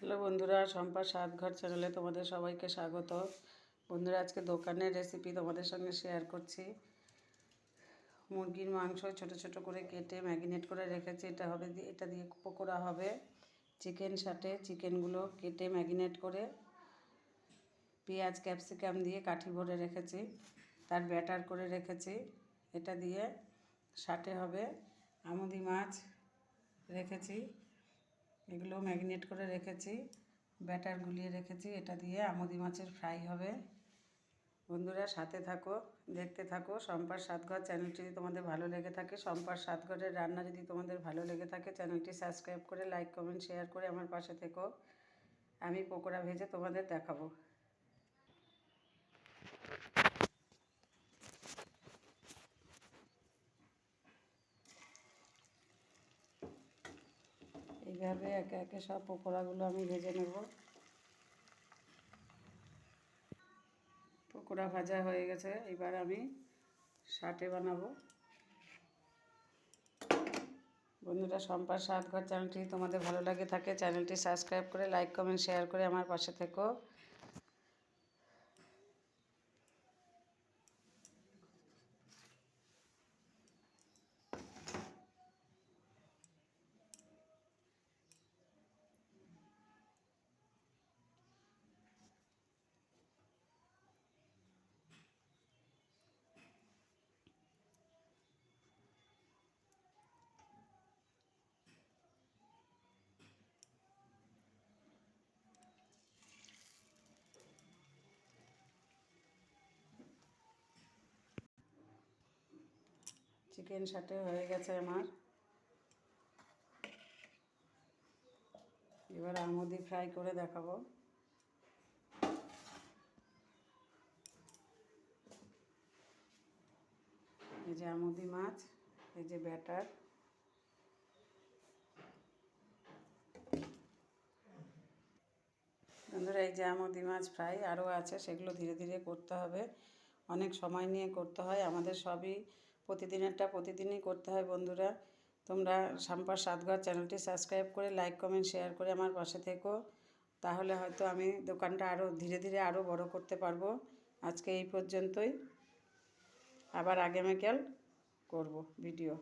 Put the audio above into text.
Hello বন্ধুরা, শম্পার স্বাদঘর চ্যানেলে তোমাদের সবাইকে স্বাগত। বন্ধুরা, আজকে দোকানের রেসিপি তোমাদের সঙ্গে শেয়ার করছি। মুরগির মাংস ছোট ছোট করে কেটে ম্যারিনেট করে রেখেছি। এটা দিয়ে পকোড়া হবে। চিকেন সাথে চিকেনগুলো কেটে ম্যারিনেট করে পেঁয়াজ ক্যাপসিকাম দিয়ে কাঠি ভরে রেখেছি, তার ব্যাটার করে রেখেছি। এটা দিয়ে সাথে হবে আমুদি মাছ রেখেছি, এগুলো ম্যারিনেট করে রেখেছি, ব্যাটার গুলিয়ে রেখেছি। এটা দিয়ে আমুদি মাছের ফ্রাই হবে। বন্ধুরা সাথে থাকো, দেখতে থাকো। শম্পার স্বাদঘর চ্যানেলটি যদি তোমাদের ভালো লেগে থাকে, শম্পার স্বাদঘরের রান্না যদি তোমাদের ভালো লেগে থাকে, চ্যানেলটি সাবস্ক্রাইব করে লাইক কমেন্ট শেয়ার করে আমার পাশে থেকো। আমি পকোড়া ভেজে তোমাদের দেখাবো। এইভাবে একে একে সব পকোড়াগুলো আমি ভেজে নেব। পকোড়া ভাজা হয়ে গেছে, এবার আমি সাটে বানাবো। বন্ধুরা, শম্পার স্বাদঘর চ্যানেলটি তোমাদের ভালো লাগে থাকে, চ্যানেলটি সাবস্ক্রাইব করে লাইক কমেন্ট শেয়ার করে আমার পাশে থেকো। চিকেন সাথে হয়ে গেছে আমার। এবার আমুদি ফ্রাই করে দেখাবো। এই যে আমুদি মাছ, এই যে ব্যাটার। বন্ধুরা, এই যে আমুদি মাছ ফ্রাই আরও আছে, সেগুলো ধীরে ধীরে করতে হবে, অনেক সময় নিয়ে করতে হয়। আমাদের সবই প্রতিদিনেরটা প্রতিদিনই করতে হয়। বন্ধুরা, তোমরা শম্পার স্বাদঘর চ্যানেলটি সাবস্ক্রাইব করে লাইক কমেন্ট শেয়ার করে আমার পাশে থেকো, তাহলে হয়তো আমি দোকানটা আরও ধীরে ধীরে আরও বড় করতে পারবো। আজকে এই পর্যন্তই, আবার আগামীকাল করব ভিডিও।